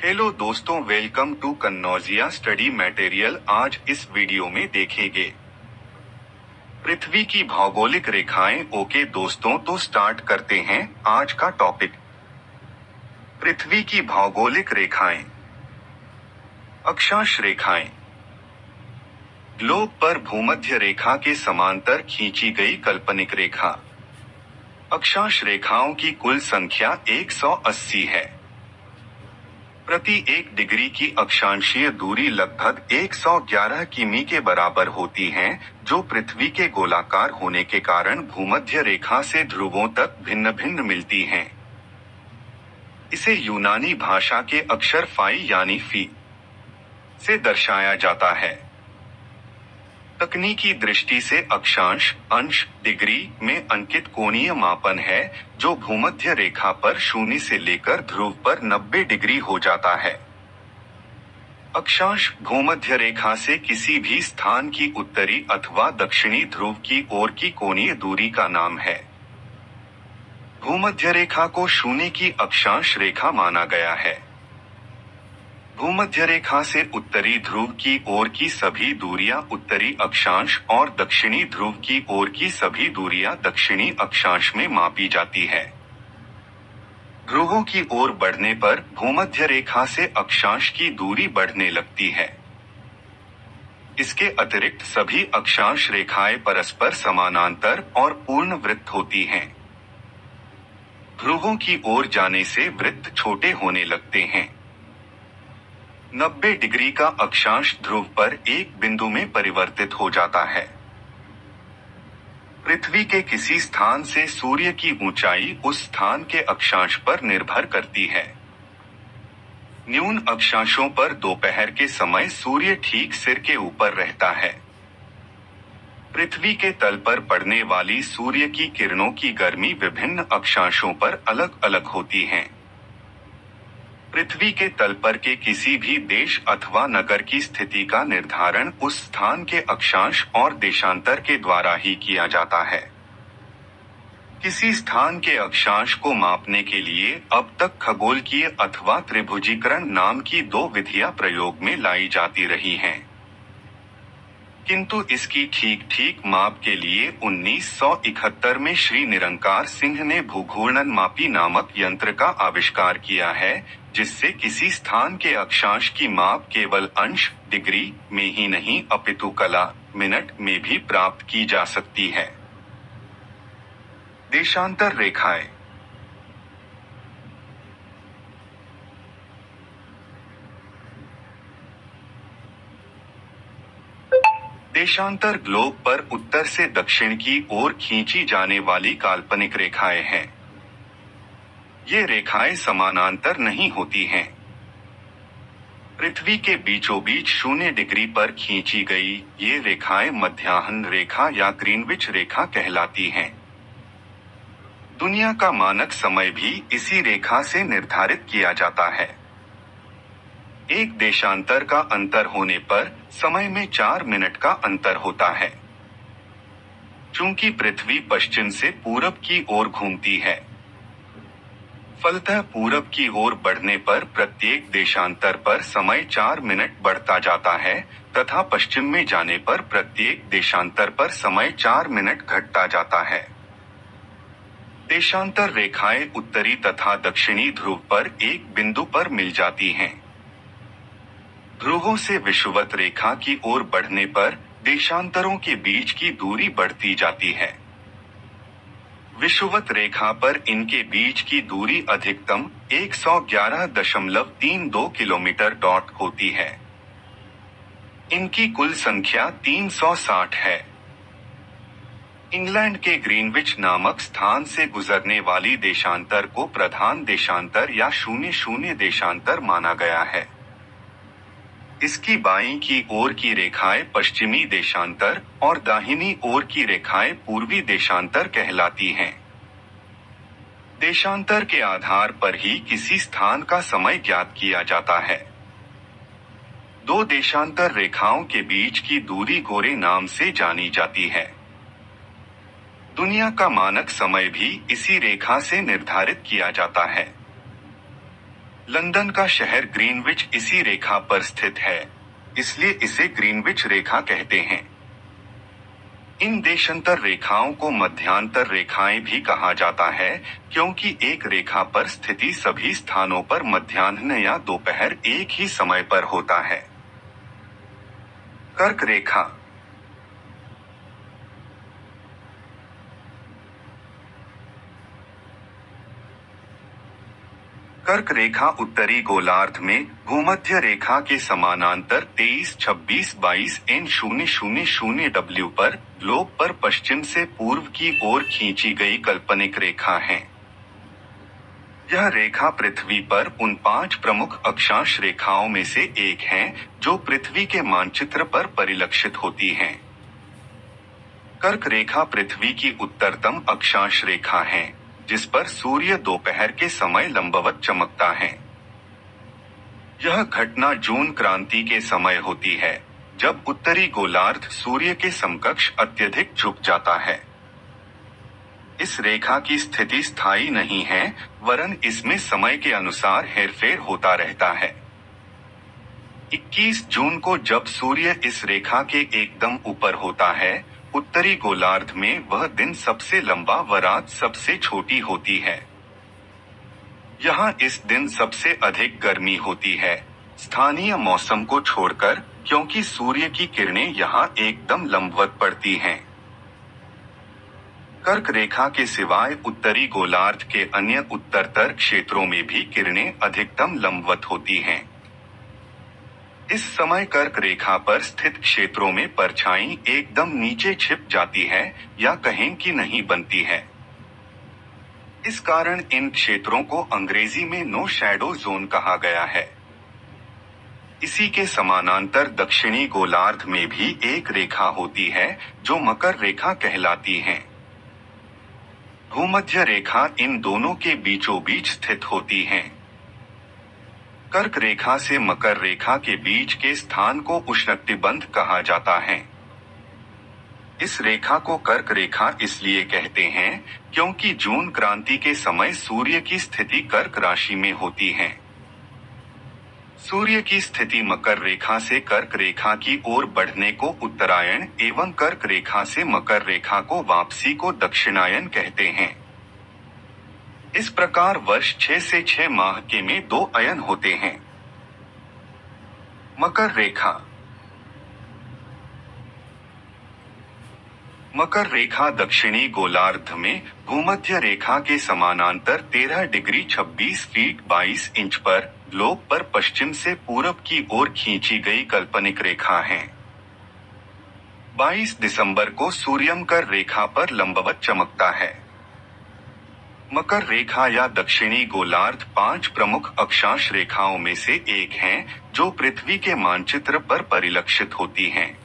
Hello दोस्तों, welcome to Kannaujia study material. आज इस वीडियो में देखेंगे पृथ्वी की भौगोलिक रेखाएं। ओके दोस्तों, तो स्टार्ट करते हैं आज का टॉपिक। पृथ्वी की भौगोलिक रेखाएं। अक्षांश रेखाएं ग्लोब पर भूमध्य रेखा के समांतर खींची गई काल्पनिक रेखा। अक्षांश रेखाओं की कुल संख्या 180 है। प्रति 1 डिग्री की अक्षांशीय दूरी लगभग 111 किमी के बराबर होती है, जो पृथ्वी के गोलाकार होने के कारण भूमध्य रेखा से ध्रुवों तक भिन्न भिन्न मिलती हैं। इसे यूनानी भाषा के अक्षर फाई यानी फी से दर्शाया जाता है। तकनीकी दृष्टि से अक्षांश अंश डिग्री में अंकित कोणीय मापन है, जो भूमध्य रेखा पर 0 से लेकर ध्रुव पर 90 डिग्री हो जाता है। अक्षांश भूमध्य रेखा से किसी भी स्थान की उत्तरी अथवा दक्षिणी ध्रुव की ओर की कोणीय दूरी का नाम है। भूमध्य रेखा को 0 की अक्षांश रेखा माना गया है। भूमध्य रेखा से उत्तरी ध्रुव की ओर की सभी दूरियां उत्तरी अक्षांश और दक्षिणी ध्रुव की ओर की सभी दूरियां दक्षिणी अक्षांश में मापी जाती है। ध्रुवों की ओर बढ़ने पर भूमध्य रेखा से अक्षांश की दूरी बढ़ने लगती है। इसके अतिरिक्त सभी अक्षांश रेखाएं परस्पर समानांतर और पूर्ण वृत्त होती हैं। ध्रुवों की ओर जाने से वृत्त छोटे होने लगते हैं। 90 डिग्री का अक्षांश ध्रुव पर एक बिंदु में परिवर्तित हो जाता है। पृथ्वी के किसी स्थान से सूर्य की ऊंचाई उस स्थान के अक्षांश पर निर्भर करती है। न्यून अक्षांशों पर दोपहर के समय सूर्य ठीक सिर के ऊपर रहता है। पृथ्वी के तल पर पड़ने वाली सूर्य की किरणों की गर्मी विभिन्न अक्षांशों पर अलग अलग होती है। पृथ्वी के तल पर के किसी भी देश अथवा नगर की स्थिति का निर्धारण उस स्थान के अक्षांश और देशांतर के द्वारा ही किया जाता है। किसी स्थान के अक्षांश को मापने के लिए अब तक खगोलकीय अथवा त्रिभुजीकरण नाम की 2 विधियां प्रयोग में लाई जाती रही हैं। किंतु इसकी ठीक माप के लिए 1971 में श्री निरंकार सिंह ने भूघूर्णन मापी नामक यंत्र का आविष्कार किया है, जिससे किसी स्थान के अक्षांश की माप केवल अंश डिग्री में ही नहीं अपितु कला मिनट में भी प्राप्त की जा सकती है। देशांतर रेखाएं। देशांतर ग्लोब पर उत्तर से दक्षिण की ओर खींची जाने वाली काल्पनिक रेखाएं हैं। ये रेखाएं समानांतर नहीं होती हैं। पृथ्वी के बीचों बीच 0 डिग्री पर खींची गई ये रेखाएं मध्याह्न रेखा या ग्रीनविच रेखा कहलाती हैं। दुनिया का मानक समय भी इसी रेखा से निर्धारित किया जाता है। एक देशांतर का अंतर होने पर समय में 4 मिनट का अंतर होता है। चूंकि पृथ्वी पश्चिम से पूरब की ओर घूमती है, फलतः पूरब की ओर बढ़ने पर प्रत्येक देशांतर पर समय 4 मिनट बढ़ता जाता है तथा पश्चिम में जाने पर प्रत्येक देशांतर पर समय 4 मिनट घटता जाता है। देशांतर रेखाएं उत्तरी तथा दक्षिणी ध्रुव पर एक बिंदु पर मिल जाती हैं। ध्रुवों से विषुवत रेखा की ओर बढ़ने पर देशांतरों के बीच की दूरी बढ़ती जाती है। विषुवत रेखा पर इनके बीच की दूरी अधिकतम 111.32 किलोमीटर होती है। इनकी कुल संख्या 360 है। इंग्लैंड के ग्रीनविच नामक स्थान से गुजरने वाली देशांतर को प्रधान देशांतर या 00 देशांतर माना गया है। इसकी बाईं की ओर की रेखाएं पश्चिमी देशांतर और दाहिनी ओर की रेखाएं पूर्वी देशांतर कहलाती हैं। देशांतर के आधार पर ही किसी स्थान का समय ज्ञात किया जाता है। 2 देशांतर रेखाओं के बीच की दूरी गोरे नाम से जानी जाती है। दुनिया का मानक समय भी इसी रेखा से निर्धारित किया जाता है। लंदन का शहर ग्रीनविच इसी रेखा पर स्थित है, इसलिए इसे ग्रीनविच रेखा कहते हैं। इन देशांतर रेखाओं को मध्यांतर रेखाएं भी कहा जाता है, क्योंकि एक रेखा पर स्थिति सभी स्थानों पर मध्याह्न या दोपहर एक ही समय पर होता है। कर्क रेखा। कर्क रेखा उत्तरी गोलार्ध में भूमध्य रेखा के समानांतर 23, 26, 22 N000 पर ग्लोब पर पश्चिम से पूर्व की ओर खींची गई काल्पनिक रेखा है। यह रेखा पृथ्वी पर उन 5 प्रमुख अक्षांश रेखाओं में से एक है जो पृथ्वी के मानचित्र पर परिलक्षित होती हैं। कर्क रेखा पृथ्वी की उत्तरतम अक्षांश रेखा है, जिस पर सूर्य दोपहर के समय लंबवत चमकता है। यह घटना जून क्रांति के समय होती है, जब उत्तरी गोलार्ध सूर्य के समकक्ष अत्यधिक झुक जाता है। इस रेखा की स्थिति स्थायी नहीं है, वरन इसमें समय के अनुसार हेरफेर होता रहता है। 21 जून को जब सूर्य इस रेखा के एकदम ऊपर होता है, उत्तरी गोलार्ध में वह दिन सबसे लंबा व रात सबसे छोटी होती है। यहाँ इस दिन सबसे अधिक गर्मी होती है, स्थानीय मौसम को छोड़कर, क्योंकि सूर्य की किरणें यहाँ एकदम लंबवत पड़ती हैं। कर्क रेखा के सिवाय उत्तरी गोलार्ध के अन्य उत्तरतर क्षेत्रों में भी किरणें अधिकतम लंबवत होती हैं। इस समय कर्क रेखा पर स्थित क्षेत्रों में परछाई एकदम नीचे छिप जाती है या कहें कि नहीं बनती है। इस कारण इन क्षेत्रों को अंग्रेजी में नो शैडो जोन कहा गया है। इसी के समानांतर दक्षिणी गोलार्ध में भी एक रेखा होती है जो मकर रेखा कहलाती है। भूमध्य रेखा इन दोनों के बीचों बीच स्थित होती है। कर्क रेखा से मकर रेखा के बीच के स्थान को उष्णकटिबंध कहा जाता है। इस रेखा को कर्क रेखा इसलिए कहते हैं क्योंकि जून क्रांति के समय सूर्य की स्थिति कर्क राशि में होती है। सूर्य की स्थिति मकर रेखा से कर्क रेखा की ओर बढ़ने को उत्तरायण एवं कर्क रेखा से मकर रेखा को वापसी को दक्षिणायन कहते हैं। इस प्रकार वर्ष 6 से 6 माह के में 2 अयन होते हैं। मकर रेखा। मकर रेखा दक्षिणी गोलार्ध में भूमध्य रेखा के समानांतर 13 डिग्री 26 फीट 22 इंच पर ग्लोब पर पश्चिम से पूरब की ओर खींची गई काल्पनिक रेखा है। 22 दिसंबर को सूर्यमकर रेखा पर लंबवत चमकता है। मकर रेखा या दक्षिणी गोलार्ध 5 प्रमुख अक्षांश रेखाओं में से एक है जो पृथ्वी के मानचित्र पर परिलक्षित होती हैं।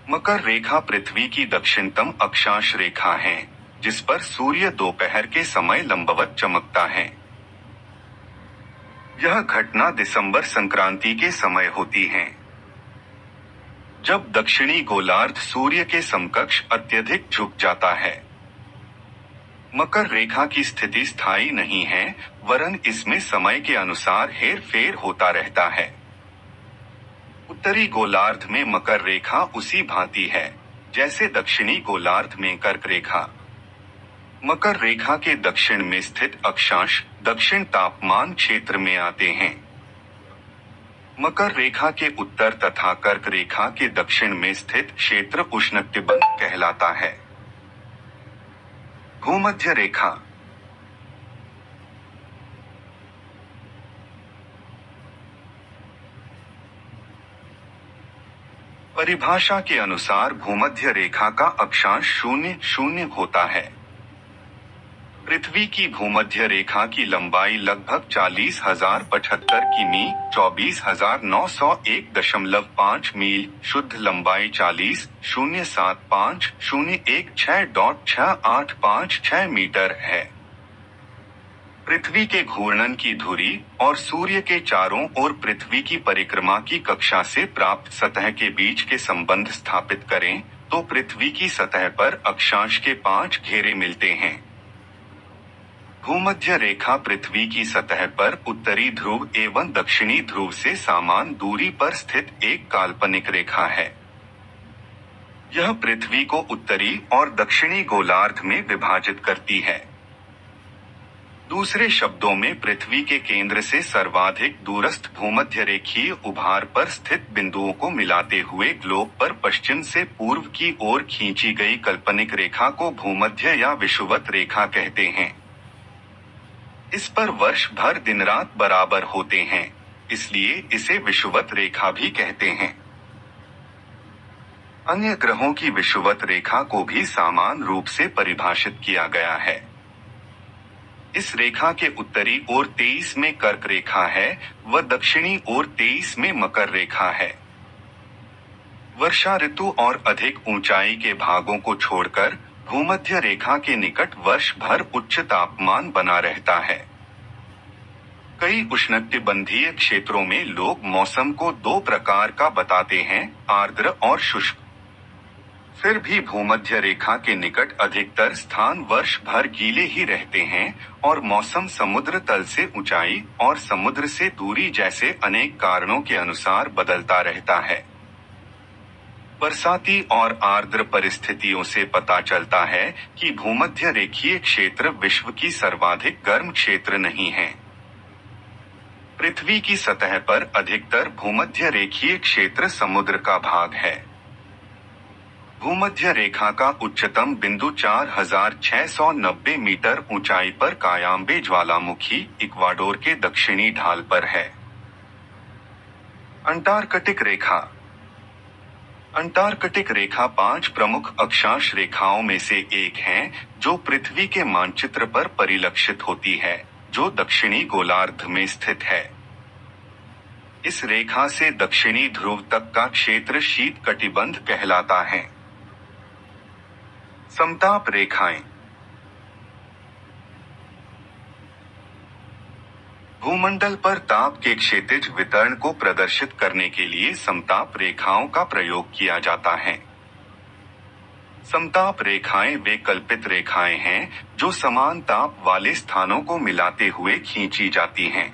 मकर रेखा पृथ्वी की दक्षिणतम अक्षांश रेखा है, जिस पर सूर्य दोपहर के समय लंबवत चमकता है। यह घटना दिसंबर संक्रांति के समय होती है, जब दक्षिणी गोलार्ध सूर्य के समकक्ष अत्यधिक झुक जाता है। मकर रेखा की स्थिति स्थायी नहीं है, वरन इसमें समय के अनुसार हेर फेर होता रहता है। उत्तरी गोलार्ध में मकर रेखा उसी भांति है जैसे दक्षिणी गोलार्ध में कर्क रेखा। मकर रेखा के दक्षिण में स्थित अक्षांश दक्षिण तापमान क्षेत्र में आते हैं। मकर रेखा के उत्तर तथा कर्क रेखा के दक्षिण में स्थित क्षेत्र उष्णकटिबंध कहलाता है। भूमध्य रेखा। परिभाषा के अनुसार भूमध्य रेखा का अक्षांश 0 होता है। पृथ्वी की भूमध्य रेखा की लंबाई लगभग 40,075 किमी 24,901.5 मील, शुद्ध लंबाई 40,075,016.6856 मीटर है। पृथ्वी के घूर्णन की धुरी और सूर्य के चारों ओर पृथ्वी की परिक्रमा की कक्षा से प्राप्त सतह के बीच के संबंध स्थापित करें तो पृथ्वी की सतह पर अक्षांश के 5 घेरे मिलते हैं। भूमध्य रेखा पृथ्वी की सतह पर उत्तरी ध्रुव एवं दक्षिणी ध्रुव से समान दूरी पर स्थित एक काल्पनिक रेखा है। यह पृथ्वी को उत्तरी और दक्षिणी गोलार्ध में विभाजित करती है। दूसरे शब्दों में पृथ्वी के केंद्र से सर्वाधिक दूरस्थ भूमध्य रेखीय उभार पर स्थित बिंदुओं को मिलाते हुए ग्लोब पर पश्चिम से पूर्व की ओर खींची गई काल्पनिक रेखा को भूमध्य या विषुवत रेखा कहते हैं। इस पर वर्ष भर दिन रात बराबर होते हैं, इसलिए इसे विषुवत रेखा भी कहते हैं। अन्य ग्रहों की विषुवत रेखा को भी समान रूप से परिभाषित किया गया है। इस रेखा के उत्तरी ओर 23 में कर्क रेखा है व दक्षिणी ओर 23 में मकर रेखा है। वर्षा ऋतु और अधिक ऊंचाई के भागों को छोड़कर भूमध्य रेखा के निकट वर्ष भर उच्च तापमान बना रहता है। कई उष्णकटिबंधीय क्षेत्रों में लोग मौसम को दो प्रकार का बताते हैं, आर्द्र और शुष्क। फिर भी भूमध्य रेखा के निकट अधिकतर स्थान वर्ष भर गीले ही रहते हैं और मौसम समुद्र तल से ऊंचाई और समुद्र से दूरी जैसे अनेक कारणों के अनुसार बदलता रहता है। बरसाती और आर्द्र परिस्थितियों से पता चलता है कि भूमध्य रेखीय क्षेत्र विश्व की सर्वाधिक गर्म क्षेत्र नहीं है। पृथ्वी की सतह पर अधिकतर भूमध्य रेखीय क्षेत्र समुद्र का भाग है। भूमध्य रेखा का उच्चतम बिंदु 4690 मीटर ऊंचाई पर कायाम्बे ज्वालामुखी इक्वाडोर के दक्षिणी ढाल पर है। अंटार्कटिक रेखा। अंटार्कटिक रेखा 5 प्रमुख अक्षांश रेखाओं में से एक है जो पृथ्वी के मानचित्र पर परिलक्षित होती है, जो दक्षिणी गोलार्ध में स्थित है। इस रेखा से दक्षिणी ध्रुव तक का क्षेत्र शीत कटिबंध कहलाता है। समताप रेखाएं। भूमंडल पर ताप के क्षैतिज वितरण को प्रदर्शित करने के लिए समताप रेखाओं का प्रयोग किया जाता है। समताप रेखाएं वे कल्पित रेखाएं हैं जो समान ताप वाले स्थानों को मिलाते हुए खींची जाती हैं।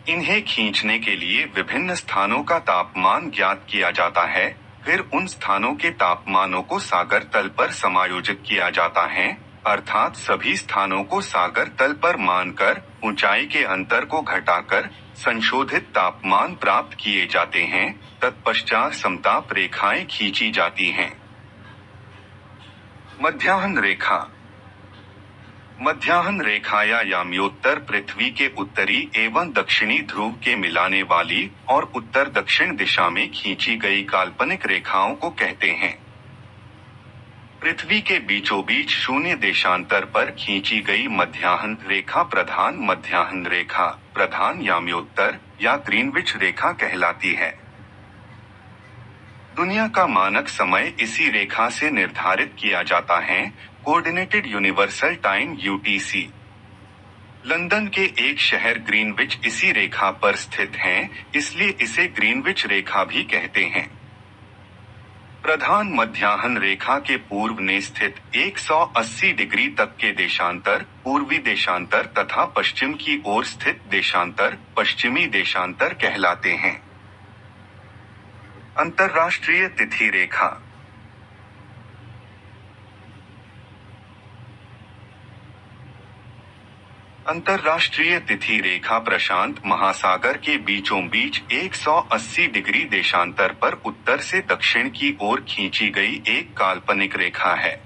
इन्हें खींचने के लिए विभिन्न स्थानों का तापमान ज्ञात किया जाता है, फिर उन स्थानों के तापमानों को सागर तल पर समायोजित किया जाता है, अर्थात सभी स्थानों को सागर तल पर मानकर ऊंचाई के अंतर को घटाकर संशोधित तापमान प्राप्त किए जाते हैं। तत्पश्चात समताप रेखाएं खींची जाती हैं। मध्याह्न रेखा। मध्याह्न रेखा या याम्योत्तर पृथ्वी के उत्तरी एवं दक्षिणी ध्रुव के मिलाने वाली और उत्तर दक्षिण दिशा में खींची गई काल्पनिक रेखाओं को कहते हैं। पृथ्वी के बीचों बीच शून्य देशांतर पर खींची गई मध्याह्न रेखा प्रधान मध्याह्न रेखा, प्रधान याम्योत्तर या ग्रीनविच रेखा कहलाती है। दुनिया का मानक समय इसी रेखा से निर्धारित किया जाता है, coordinated universal time UTC। London के एक शहर ग्रीनविच इसी रेखा पर स्थित है, इसलिए इसे ग्रीनविच रेखा भी कहते हैं। प्रधान मध्याह्न रेखा के पूर्व में स्थित 180 डिग्री तक के देशांतर पूर्वी देशांतर तथा पश्चिम की ओर स्थित देशांतर पश्चिमी देशांतर कहलाते हैं। अंतर्राष्ट्रीय तिथि रेखा। अंतर्राष्ट्रीय तिथि रेखा प्रशांत महासागर के बीचों बीच 180 डिग्री देशांतर पर उत्तर से दक्षिण की ओर खींची गई एक काल्पनिक रेखा है।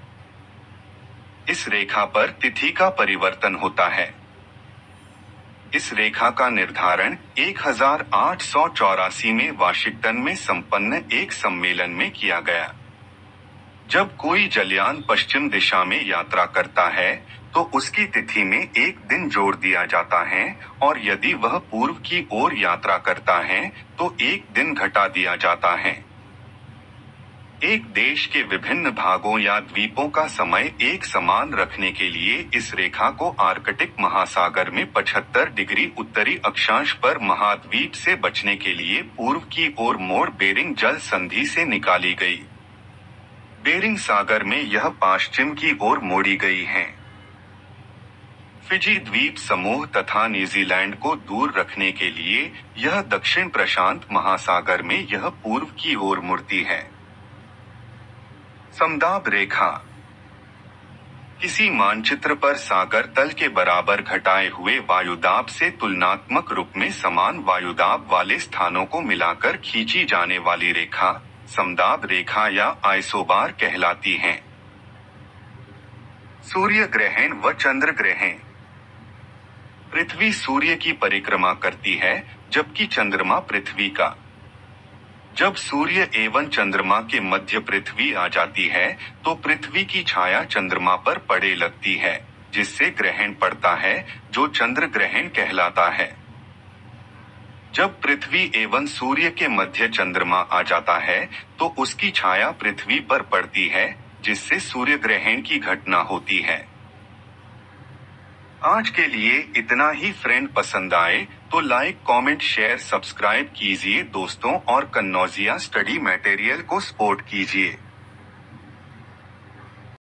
इस रेखा पर तिथि का परिवर्तन होता है। इस रेखा का निर्धारण 1884 में वाशिंगटन में संपन्न एक सम्मेलन में किया गया। जब कोई जलयान पश्चिम दिशा में यात्रा करता है तो उसकी तिथि में एक दिन जोड़ दिया जाता है और यदि वह पूर्व की ओर यात्रा करता है तो एक दिन घटा दिया जाता है। एक देश के विभिन्न भागों या द्वीपों का समय एक समान रखने के लिए इस रेखा को आर्कटिक महासागर में 75 डिग्री उत्तरी अक्षांश पर महाद्वीप से बचने के लिए पूर्व की ओर मोड़ बेरिंग जल संधि से निकाली गई। बेरिंग सागर में यह पश्चिम की ओर मोड़ी गई है। फिजी द्वीप समूह तथा न्यूजीलैंड को दूर रखने के लिए यह दक्षिण प्रशांत महासागर में यह पूर्व की ओर मुड़ती है। समदाब रेखा किसी मानचित्र पर सागर तल के बराबर घटाए हुए वायुदाब से तुलनात्मक रूप में समान वायुदाब वाले स्थानों को मिलाकर खींची जाने वाली रेखा समदाब रेखा या आइसोबार कहलाती है। सूर्य ग्रहण व चंद्र ग्रहण। पृथ्वी सूर्य की परिक्रमा करती है जबकि चंद्रमा पृथ्वी का। जब सूर्य एवं चंद्रमा के मध्य पृथ्वी आ जाती है तो पृथ्वी की छाया चंद्रमा पर पड़े लगती है, जिससे ग्रहण पड़ता है, जो चंद्र ग्रहण कहलाता है। जब पृथ्वी एवं सूर्य के मध्य चंद्रमा आ जाता है तो उसकी छाया पृथ्वी पर पड़ती है, जिससे सूर्य ग्रहण की घटना होती है। आज के लिए इतना ही। फ्रेंड पसंद आए तो लाइक कमेंट शेयर सब्सक्राइब कीजिए दोस्तों और कन्नौजिया स्टडी मटेरियल को सपोर्ट कीजिए।